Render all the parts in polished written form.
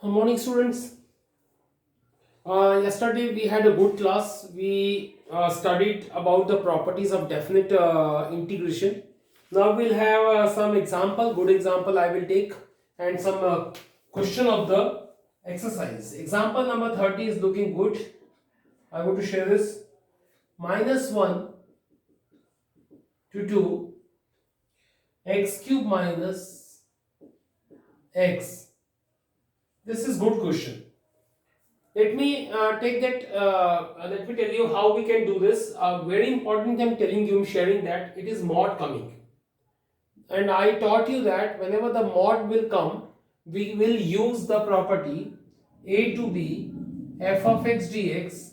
Morning, students. Yesterday we had a good class. We studied about the properties of definite integration. Now we'll have some example, good example I will take, and some question of the exercise. Example number 30 is looking good. I want to share this. Minus 1 to 2 x cube minus x. This is good question. Let me take that. Let me tell you how we can do this. Very important. I'm telling you, I'm sharing that it is mod coming, and I taught you that whenever the mod will come, we will use the property a to b f of x dx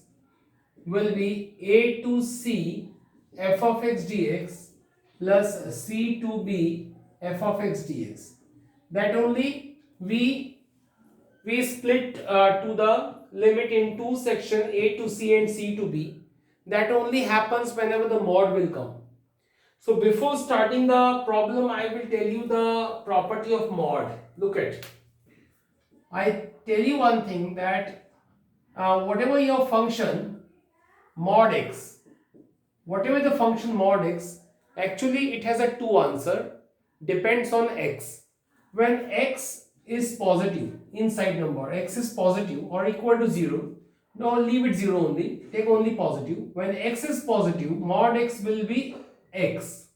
will be a to c f of x dx plus c to b f of x dx. That only we split to the limit in two section a to c and c to b. That only happens whenever the mod will come. So before starting the problem, I will tell you the property of mod. Look at, I tell you one thing that whatever your function mod x, whatever the function mod x, actually it has a two answer, depends on x. When x is positive, inside number x is positive or equal to 0, no, leave it 0 only, take only positive. When x is positive, mod x will be x.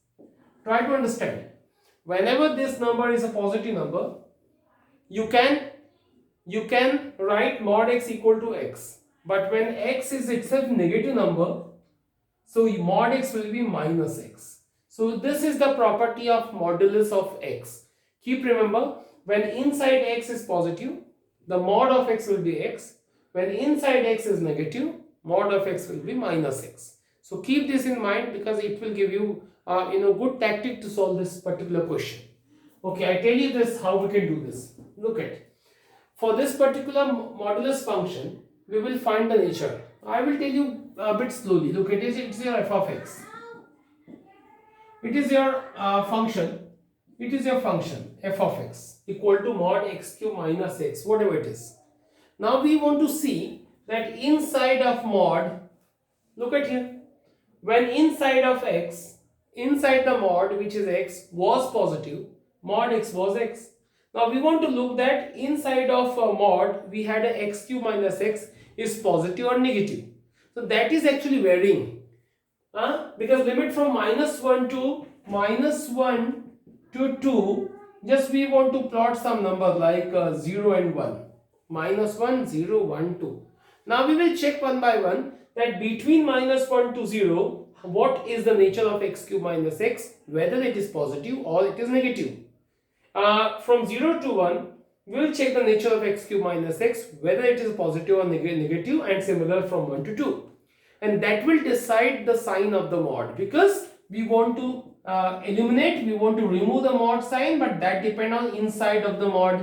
Try to understand, whenever this number is a positive number, you can write mod x equal to x, but when x is itself negative number, so mod x will be minus x. So this is the property of modulus of x. Keep remember, when inside x is positive, the mod of x will be x. When inside x is negative, mod of x will be minus x. So keep this in mind because it will give you good tactic to solve this particular question. Okay, I tell you this how we can do this. Look at, for this particular modulus function, we will find the nature. I will tell you a bit slowly. Look, it's your f of x. It is your function. It is your function f of x equal to mod x cube minus x, whatever it is. Now we want to see that inside of mod, look at here, when inside of x, inside the mod which is x was positive, mod x was x. Now we want to look that inside of mod we had a x cube minus x is positive or negative. So that is actually varying. Because limit from -1 to 2, just we want to plot some numbers like 0 and 1. -1, 0, 1, 2. Now we will check one by one that between -1 to 0, what is the nature of x cube minus x, whether it is positive or it is negative. From 0 to 1, we will check the nature of x cube minus x, whether it is positive or negative, and similar from 1 to 2. And that will decide the sign of the mod, because we want to eliminate, we want to remove the mod sign, but that depends on inside of the mod.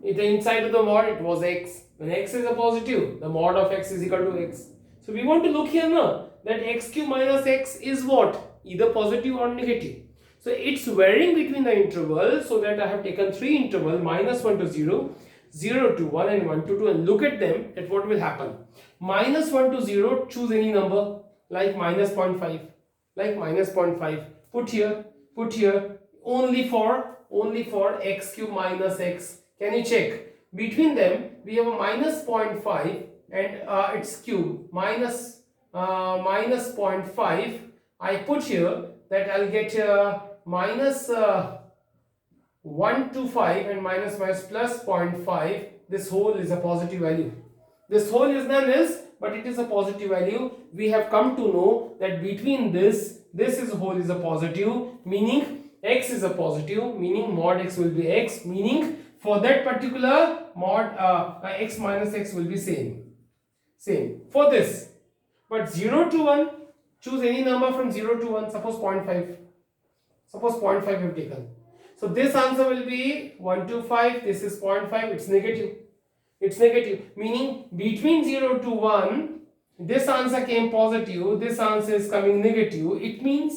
If the inside of the mod it was x, when x is a positive, the mod of x is equal to x. So we want to look here now that x cube minus x is what? Either positive or negative. So it's varying between the intervals, so that I have taken three intervals, -1 to 0, 0 to 1 and 1 to 2, and look at them at what will happen. -1 to 0, choose any number like -0.5, like -0.5, put here, only for x cube minus x. Can you check? Between them we have a -0.5 and its cube, minus 0.5. I put here that I'll get minus 1 to 5 and minus plus 0.5. This whole is a positive value. This whole is none else, but it is a positive value. We have come to know that between this is whole is a positive, meaning x is a positive, meaning mod x will be x, meaning for that particular mod x minus x will be same for this. But 0 to 1, choose any number from 0 to 1, suppose 0.5. Suppose 0.5 we have taken. So this answer will be 1 to 5, this is 0.5, it's negative. It's negative, meaning between 0 to 1, this answer came positive, this answer is coming negative. It means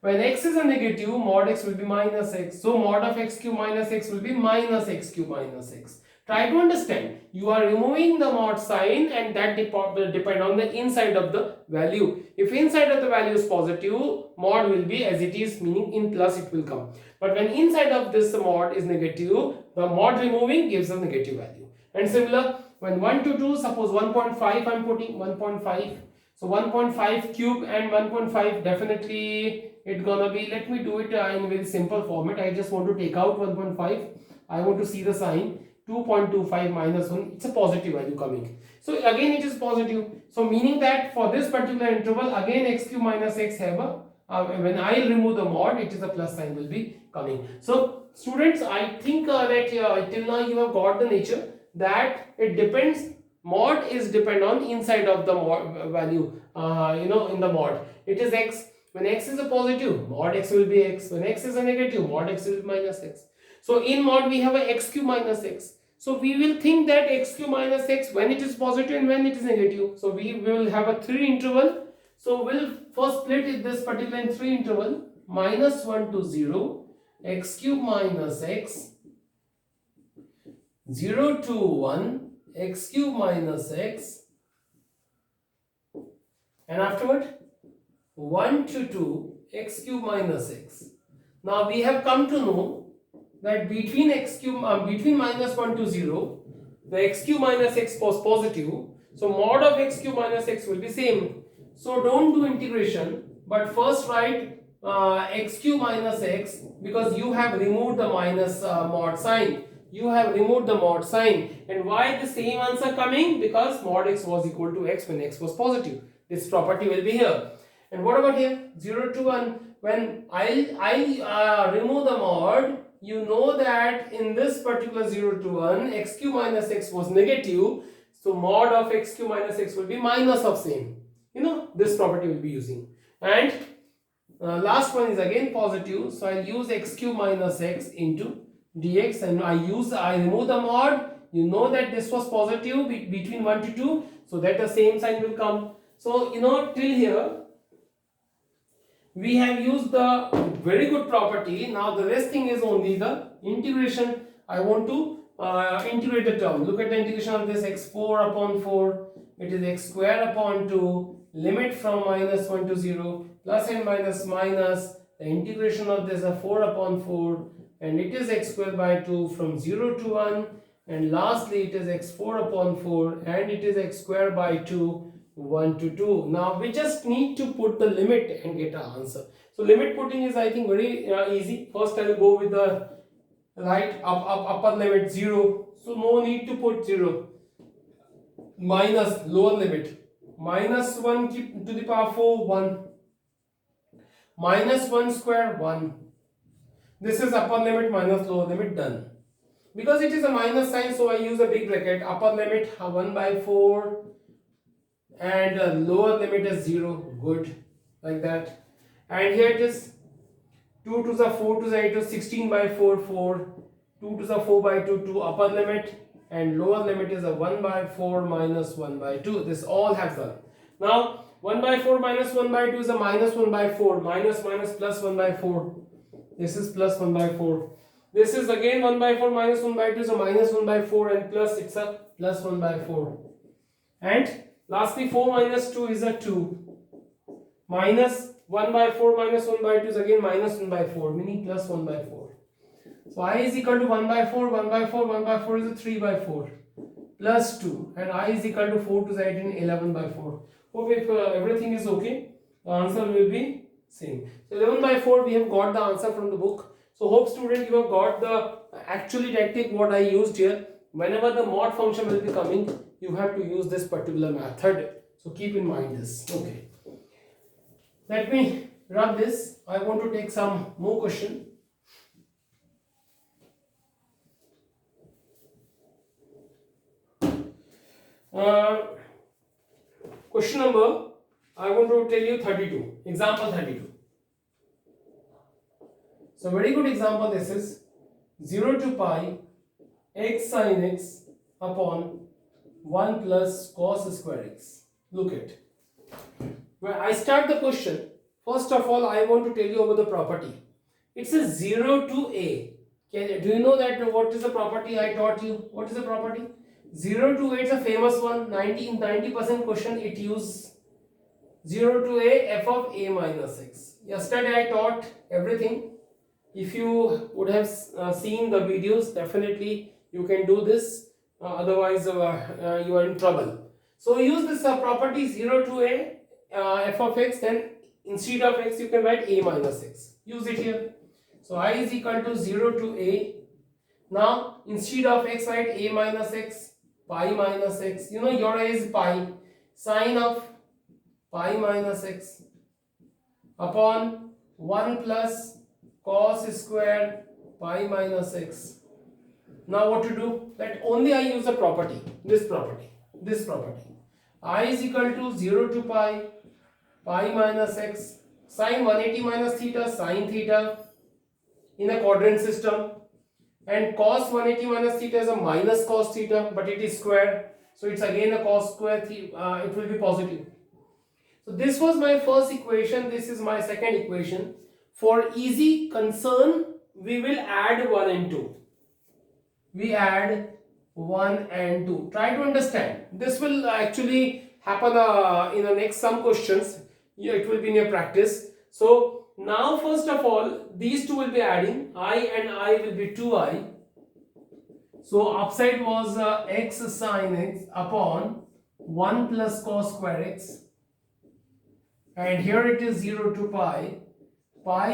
when x is a negative, mod x will be minus x. So mod of x cube minus x will be minus x cube minus x. Try to understand. You are removing the mod sign and that depend on the inside of the value. If inside of the value is positive, mod will be as it is, meaning in plus it will come. But when inside of this mod is negative, the mod removing gives a negative value. And similar, when 1 to 2, suppose 1.5 I am putting 1.5. So 1.5 cube and 1.5, definitely it gonna be, let me do it in very simple format. I just want to take out 1.5. I want to see the sign. 2.25 minus 1, it's a positive value coming. So again it is positive. So meaning that for this particular interval, again x cube minus x have a, when I remove the mod, it is a plus sign will be coming. So students, I think that till now you have got the nature that it depends, mod is depend on inside of the mod value, in the mod. It is x. When x is a positive, mod x will be x. When x is a negative, mod x will be minus x. So in mod we have a x cube minus x. So we will think that x cube minus x when it is positive and when it is negative. So we will have a 3 interval. So we'll first split this particular in 3 interval. Minus 1 to 0, x cube minus x, 0 to 1, x cube minus x, and afterward 1 to 2, x cube minus x. Now we have come to know that between x cube between minus 1 to 0, the x cube minus x was positive. So mod of x cube minus x will be same. So don't do integration, but first write x cube minus x, because you have removed the minus mod sign. You have removed the mod sign. And why the same answer coming? Because mod x was equal to x when x was positive. This property will be here. And what about here? 0 to 1. When I remove the mod, you know that in this particular 0 to 1, x cube minus x was negative. So mod of x cube minus x will be minus of same. This property will be using. And last one is again positive. So I'll use x cube minus x into dx, and I remove the mod. You know that this was positive between 1 to 2. So that the same sign will come. So till here we have used the very good property. Now the rest thing is only the integration. I want to integrate the term. Look at the integration of this x4 upon 4. It is x square upon 2. Limit from minus 1 to 0. Plus and minus minus. The integration of this is 4 upon 4. And it is x square by 2 from 0 to 1. And lastly it is x4 upon 4. And it is x square by 2. 1 to 2. Now we just need to put the limit and get an answer. So limit putting is, I think, very easy. First I will go with the upper limit 0. So no need to put 0. Minus lower limit. Minus 1 to the power 4, 1. Minus 1 square, 1. This is upper limit minus lower limit, done. Because it is a minus sign, so I use a big bracket. Upper limit 1 by 4. And lower limit is 0, good, like that. And here it is 2 to the 4 to the 8 is 16 by 4, 4. 2 to the 4 by 2, 2 upper limit, and lower limit is a 1 by 4 minus 1 by 2. This all have done. Now 1 by 4 minus 1 by 2 is a minus 1 by 4, minus minus plus 1 by 4. This is plus 1 by 4. This is again 1 by 4 minus 1 by 2 is a minus 1 by 4, and plus it's a plus 1 by 4. And lastly 4 minus 2 is a 2. Minus 1 by 4 minus 1 by 2 is again minus 1 by 4, meaning plus 1 by 4. So I is equal to 1 by 4, 1 by 4, 1 by 4 is a 3 by 4. Plus 2. And I is equal to 4 to the 18, 11 by 4. Hope if everything is okay, the answer will be same. So 11 by 4 we have got the answer from the book. So hope student you have got the actually tactic what I used here. Whenever the mod function will be coming, you have to use this particular method. So keep in mind this. Okay. Let me run this. I want to take some more question. Question number, I want to tell you 32. Example 32. So very good example this is. 0 to pi x sin x upon 1 plus cos square x. Look at. When I start the question, first of all I want to tell you about the property. It says 0 to a. Do you know that what is the property I taught you? What is the property? 0 to 8 is a famous one. 90% question it use 0 to a f of a minus x. Yesterday I taught everything. If you would have seen the videos, definitely you can do this. Otherwise, you are in trouble. So use this property 0 to a f of x. Then instead of x, you can write a minus x. Use it here. So I is equal to 0 to a. Now instead of x, write a minus x, pi minus x. You know your a is pi. Sine of pi minus x upon 1 plus cos square pi minus x. Now what to do? That only I use a property, this property. I is equal to 0 to pi minus x, sine 180 minus theta, sine theta in a quadrant system, and cos 180 minus theta is a minus cos theta, but it is square, so it's again a cos square, it will be positive. So this was my first equation, this is my second equation. For easy concern, we will add 1 and 2. We add 1 and 2. Try to understand. This will actually happen in the next some questions. It will be in your practice. So now first of all, these two will be adding. I and I will be 2i. So upside was x sine x upon 1 plus cos square x. And here it is 0 to pi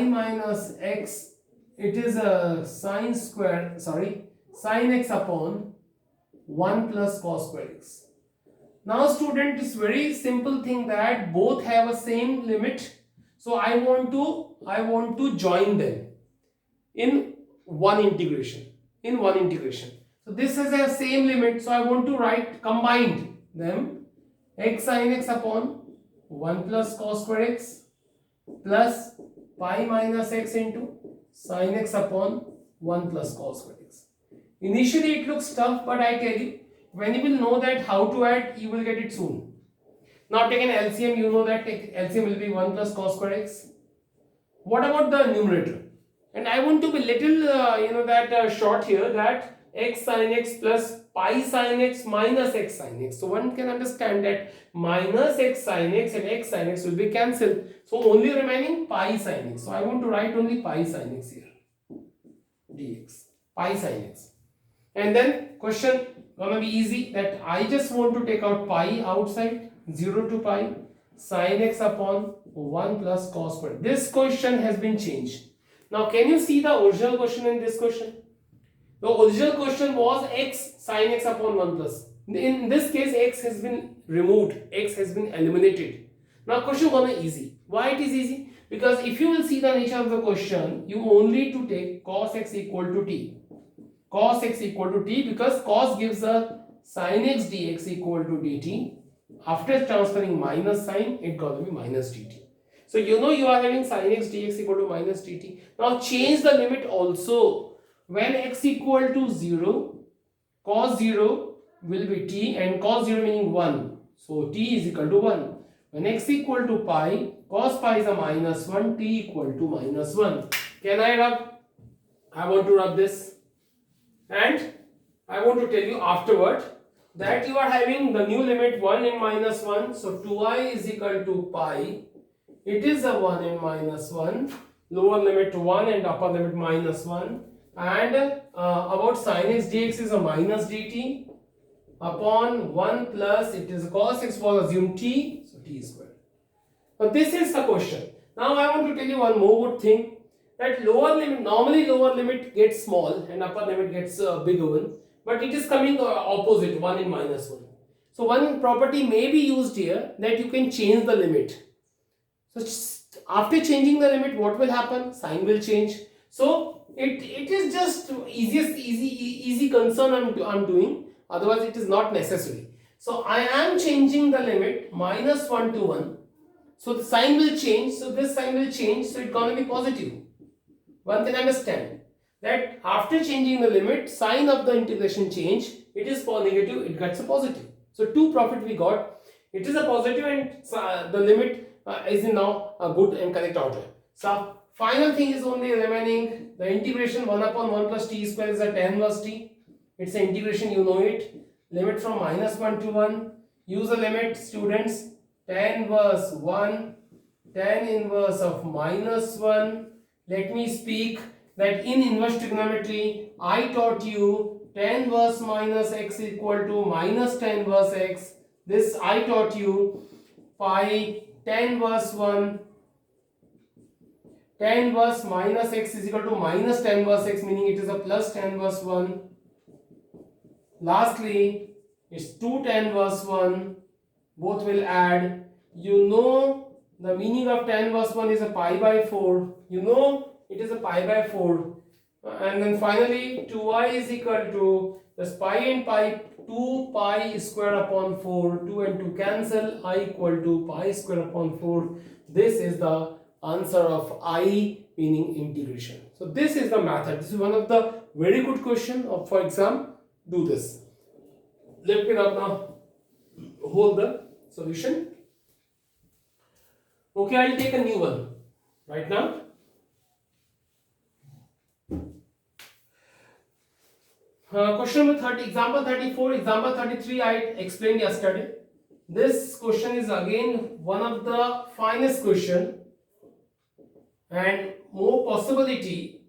minus x, it is a sine x upon 1 plus cos square x. Now student, it's very simple thing that both have a same limit, so I want to join them in one integration. So this has a same limit, so I want to write combined them, x sine x upon 1 plus cos square x plus pi minus x into sin x upon 1 plus cos square x. Initially it looks tough, but I tell you, when you will know that how to add, you will get it soon. Now take an LCM, you know that LCM will be 1 plus cos square x. What about the numerator? And I want to be little short here, that x sin x plus pi sin x minus x sin x. So one can understand that minus x sin x and x sin x will be cancelled. So only remaining pi sin x. So I want to write only pi sin x here. Dx. Pi sin x. And then question gonna be easy, that I just want to take out pi outside, 0 to pi sin x upon 1 plus cos square. This question has been changed. Now can you see the original question in this question? The original question was x sin x upon 1 plus. In this case, x has been removed, x has been eliminated. Now question gonna easy. Why it is easy? Because if you will see the nature of the question, you only to take cos x equal to t. Cos x equal to t, because cos gives a sin x dx equal to dt. After transferring minus sign, it gonna be minus dt. So you know you are having sin x dx equal to minus dt. Now change the limit also. When x equal to 0, cos 0 will be t, and cos 0 meaning 1. So t is equal to 1. When x equal to pi, cos pi is a minus 1, t equal to minus 1. Can I rub? I want to rub this. And I want to tell you afterward that you are having the new limit 1 and minus 1. So 2i is equal to pi. It is a 1 and minus 1. Lower limit 1 and upper limit minus 1. And about sin x dx is a minus dt upon 1 plus, it is cos x was assumed t, so t square. Now this is the question. Now I want to tell you one more good thing, that normally lower limit gets small and upper limit gets bigger one, but it is coming opposite, 1 and minus 1. So one property may be used here, that you can change the limit. So after changing the limit, what will happen? Sign will change. So it is just easy concern I'm doing, otherwise it is not necessary. So I am changing the limit minus 1 to 1. So the sign will change, so this sign will change, so it's gonna be positive. One can understand that after changing the limit, sign of the integration change, it is for negative, it gets a positive. So two profit we got, it is a positive, and the limit is in now a good and correct order. So Final thing is only remaining the integration 1 upon 1 plus t square is a tan inverse t. It's an integration, you know it. Limit from -1 to 1. Use the limit, students. Tan inverse 1, tan inverse of -1. Let me speak that in inverse trigonometry, I taught you tan inverse minus x equal to minus tan inverse x. This I taught you pi tan inverse 1. Tan inverse minus x is equal to minus tan inverse x, meaning it is a plus tan inverse 1. Lastly, it's 2 tan inverse 1. Both will add. You know the meaning of tan inverse 1 is a pi by 4. You know it is a pi by 4. And then finally 2i is equal to this pi and pi, 2 pi square upon 4. 2 and 2 cancel. I equal to pi square upon 4. This is the answer of I, meaning integration. So this is the method. This is one of the very good question of for exam. Do this. Let me now hold the solution. Okay, I'll take a new one right now. Question number 30, example 34, example 33 I explained yesterday. This question is again one of the finest question and more possibility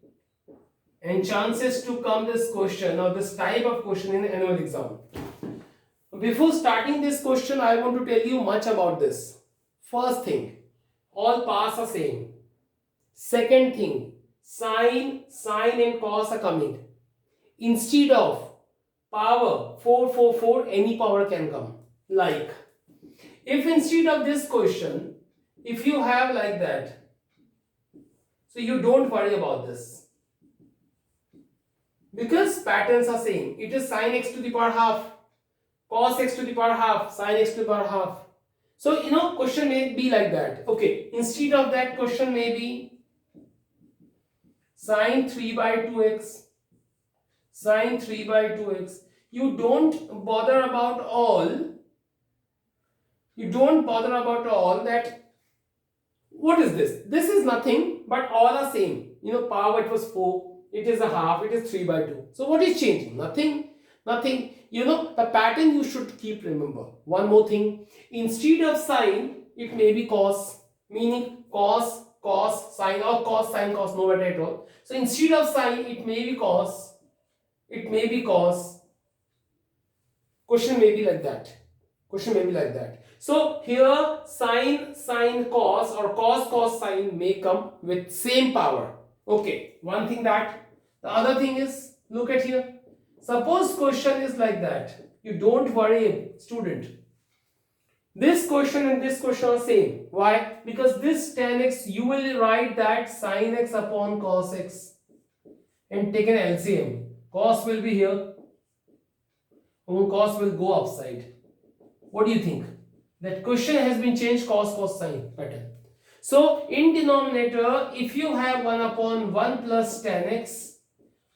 and chances to come this question or this type of question in annual exam. Before starting this question, I want to tell you much about this. First thing, all paths are same. Second thing, sine and cos are coming. Instead of power 4, 4, 4, any power can come. Like, if instead of this question, if you have like that, so you don't worry about this. Because patterns are same. It is sine x to the power half, cos x to the power half, sine x to the power half. So, question may be like that. Okay, instead of that, question may be sine 3 by 2x. Sine 3 by 2x. You don't bother about all. You don't bother about all that. What is this? This is nothing but all are same. Power it was 4. It is a half. It is 3 by 2. So what is changing? Nothing. Nothing. The pattern you should keep remember. One more thing. Instead of sine, it may be cos. Meaning cos, sine or cos, sine, cos. No matter at all. So instead of sine, it may be cos. It may be cos. Question may be like that. Question may be like that. So here sine, cos or cos, sine may come with same power. Okay. One thing that. The other thing is, look at here. Suppose question is like that. You don't worry, student. This question and this question are same. Why? Because this tan x, you will write that sine x upon cos x and take an LCM. Cos will be here. Cos will go upside. What do you think? That question has been changed cos, sine pattern. So in denominator, if you have 1 upon 1 plus tan x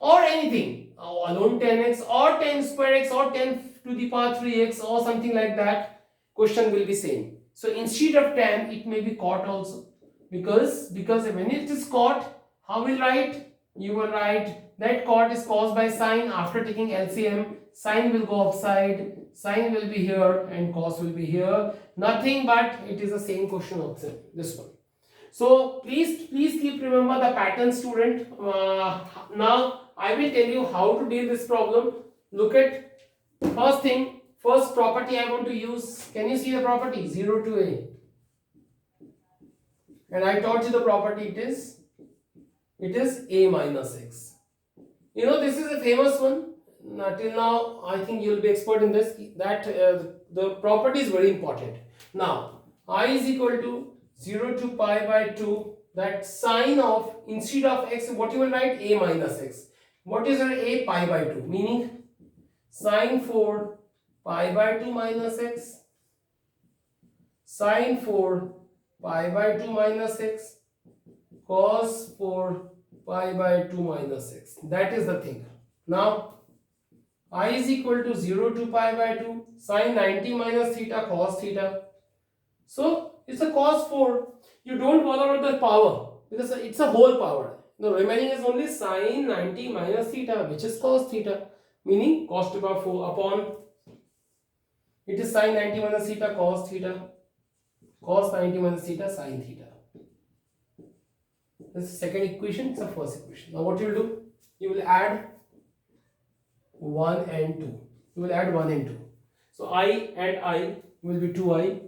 or anything, alone tan x or tan square x or tan to the power 3x or something like that, question will be same. So instead of tan, it may be cot also. Because when it is cot, how will write? You will write that cot is caused by sine. After taking LCM, sine will go upside, sine will be here and cos will be here. Nothing but it is the same question also, this one. So please keep remember the pattern, student. Now I will tell you how to deal this problem. Look at first property I want to use. Can you see the property? 0 to a. And I taught you the property, it is a minus x. This is a famous one. Till now, I think you will be expert in this. That the property is very important. Now, I is equal to 0 to pi by 2. That sine of, instead of x, what you will write? A minus x. What is a? Pi by 2. Meaning, sine 4 pi by 2 minus x. Sine 4 pi by 2 minus x. Cos 4 pi by 2 minus x. That is the thing. Now, I is equal to 0 to pi by 2. Sine 90 minus theta cos theta. So, it's a cos 4. You don't bother with the power. because it's a whole power. The remaining is only sine 90 minus theta, which is cos theta, meaning cos to the power 4 upon, it is sine 90 minus theta cos theta, cos 90 minus theta sine theta. This is the second equation, it's the first equation. Now what you will do? You will add 1 and 2. You will add 1 and 2. So I and I will be 2i.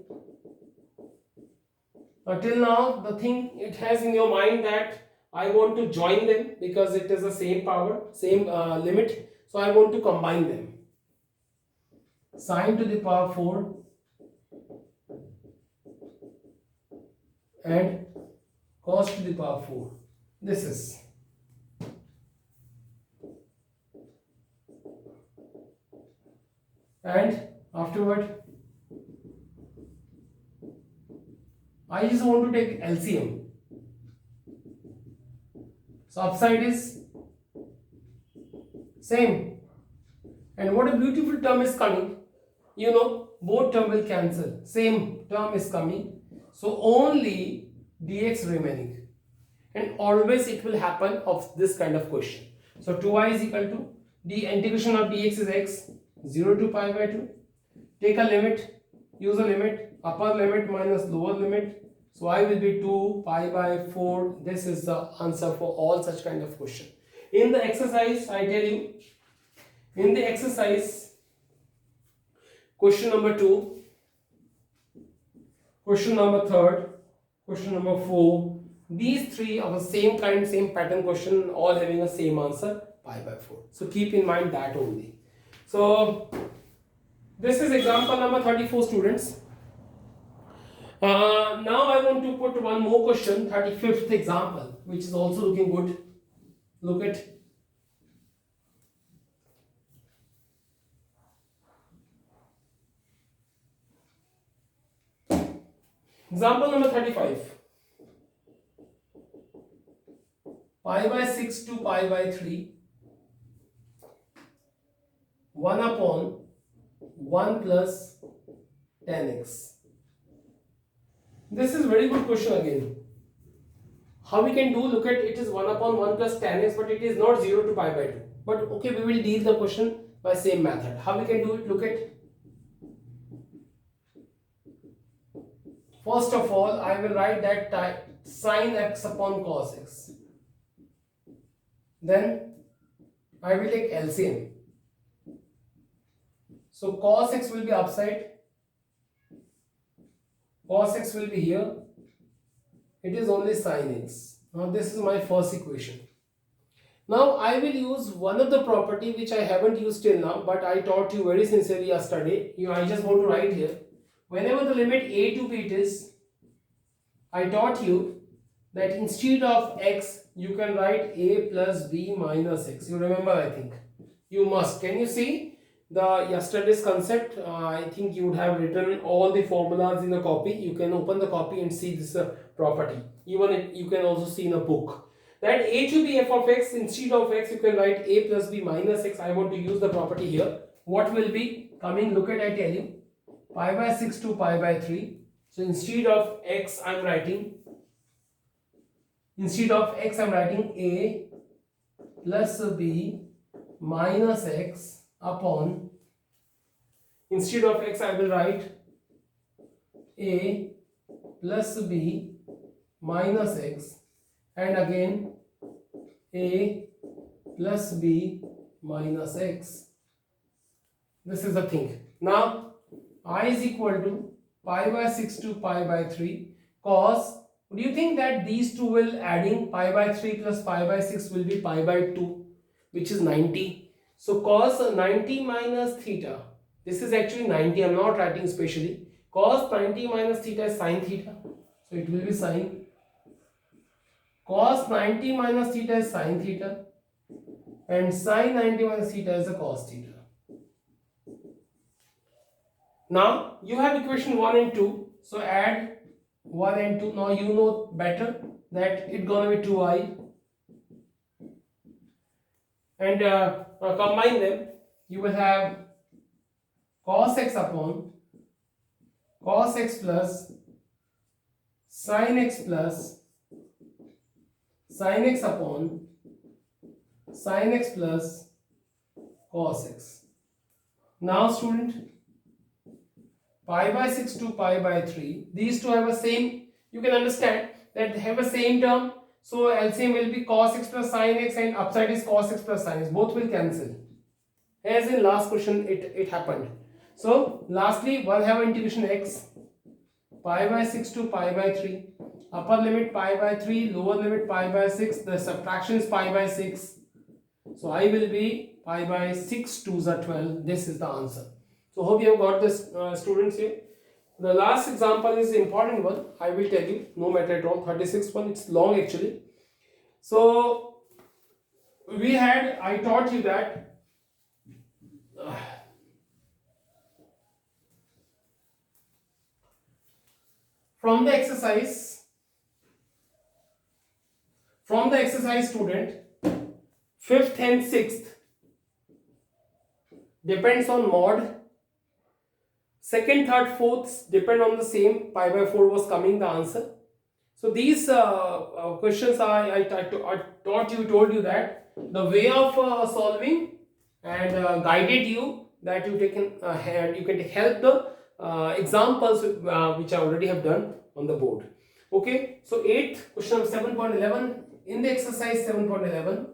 Till now, the thing it has in your mind that I want to join them because it is the same power, same limit. So I want to combine them. Sine to the power 4 and cos to the power 4. This is. And afterward, I just want to take LCM. So upside is same. And what a beautiful term is coming. You know, both term will cancel. Same term is coming. So only dx remaining. And always it will happen of this kind of question. So 2i is equal to the integration of dx is x, 0 to pi by 2. Take a limit, use a limit, upper limit minus lower limit. So I will be 2 pi by 4. This is the answer for all such kind of question. In the exercise, I tell you, in the exercise, question number 2, question number 3, question number 4, these three are the same kind, same pattern question, all having the same answer, pi by 4. So keep in mind that only. So this is example number 34, students. Now I want to put one more question, 35th example, which is also looking good. Look at. Example number 35. Pi by 6 to pi by 3. 1 upon 1 plus 10x. This is very good question again. How we can do, look at it is 1 upon 1 plus 10x, but it is not 0 to pi by 2. But okay, we will deal the question by same method. How we can do it, look at. First of all, I will write that sine x upon cos x. Then I will take LCM. So cos x will be upside. Cos x will be here. It is only sin x. Now this is my first equation. Now I will use one of the property which I haven't used till now, but I taught you very sincerely yesterday. I just want to write here. Whenever the limit a to b it is, I taught you that instead of x, you can write a plus b minus x. You remember, I think. You must. Can you see the yesterday's concept? I think you would have written all the formulas in the copy. You can open the copy and see this property. Even you can also see in a book. That a to b f of x, instead of x, you can write a plus b minus x. I want to use the property here. What will be coming? Look at, I tell you. Pi by 6 to pi by 3. So instead of x, I am writing a plus b minus x upon, instead of x, I will write a plus b minus x, and again a plus b minus x. This is the thing. Now I is equal to pi by 6 to pi by 3 cos. Do you think that these two will adding pi by 3 plus pi by 6 will be pi by 2, which is 90. So cos 90 minus theta. This is actually 90. I am not writing specially. Cos 90 minus theta is sin theta. So it will be sin. Cos 90 minus theta is sin theta. And sin 90 minus theta is a cos theta. Now you have equation 1 and 2. So add 1 and 2. Now you know better that it's gonna be 2i. And combine them. You will have cos x upon cos x plus sin x plus sin x upon sin x plus cos x. Now student, pi by 6 to pi by 3, these two have a same, you can understand that they have a same term, so LCM will be cos x plus sin x and upside is cos x plus sin x, both will cancel. As in last question it happened. So lastly one have integration x, pi by 6 to pi by 3, upper limit pi by 3, lower limit pi by 6, the subtraction is pi by 6, so I will be pi by 6 2s are 12. This is the answer. So hope you have got this, students here. The last example is the important one. I will tell you, no matter at all. 36th one, it's long actually. So I taught you that from the exercise student, 5th and 6th depends on mod. Second, third, fourth depend on the same. Pi by 4 was coming the answer. So these questions I told you that the way of solving and guided you that you can help the examples which I already have done on the board. Okay, so 8th question of 7.11 in the exercise 7.11.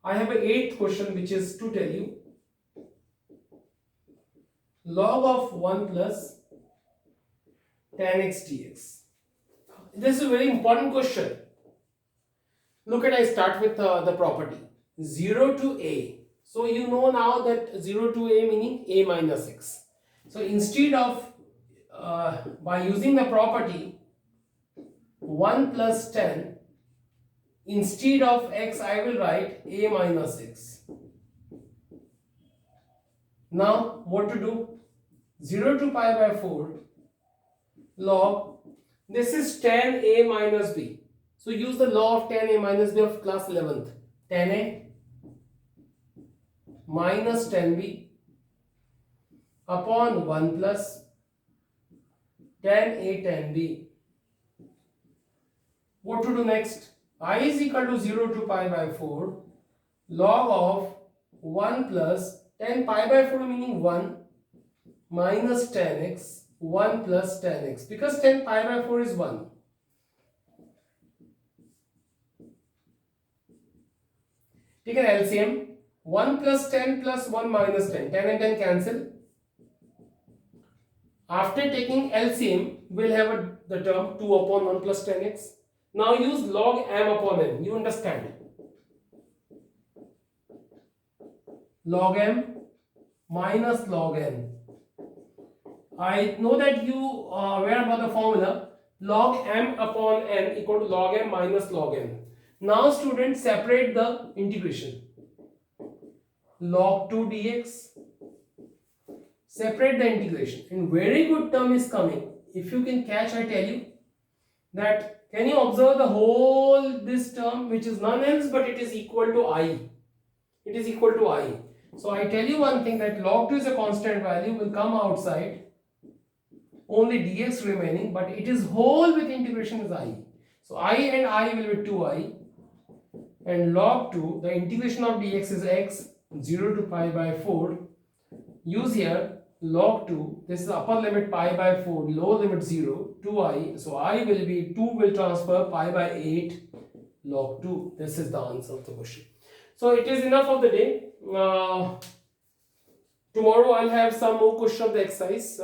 I have an 8th question which is to tell you log of 1 plus tan x dx. This is a very important question. Look at, I start with the property 0 to a. So you know now that 0 to a meaning a minus x. So instead of by using the property 1 plus 10, instead of x I will write a minus x. Now what to do? 0 to pi by 4 log, this is tan a minus b. So use the law of tan a minus b of class 11th. Tan a minus tan b upon 1 plus tan a tan b. What to do next? I is equal to 0 to pi by 4 log of 1 plus tan pi by 4 meaning 1 minus tan x 1 plus tan x, because tan pi by 4 is 1. Take an LCM, 1 plus 10 plus 1 minus 10, 10 and 10 cancel. After taking LCM, we'll have the term 2 upon 1 plus 10x. Now use log m upon n, you understand. Log m minus log n. I know that you are aware about the formula log m upon n equal to log m minus log n. Now students, separate the integration. Log 2 dx, separate the integration, and very good term is coming. If you can catch, I tell you that, can you observe the whole this term which is none else but it is equal to I. It is equal to I. So I tell you one thing, that log 2 is a constant value, will come outside, only dx remaining, but it is whole with integration is I. So I and I will be 2i, and log 2, the integration of dx is x, 0 to pi by 4. Use here log 2, this is upper limit pi by 4, lower limit 0, 2i, so I will be 2 will transfer pi by 8 log 2. This is the answer of the question. So it is enough of the day. Tomorrow I'll have some more question of the exercise.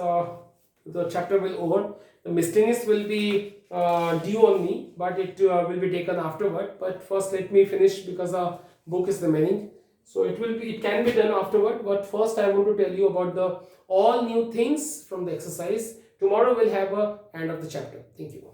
The chapter will over. The miscellaneous will be due on me, but it will be taken afterward. But first let me finish, because the book is remaining. So it can be done afterward. But first I want to tell you about the all new things from the exercise. Tomorrow we'll have a end of the chapter. Thank you.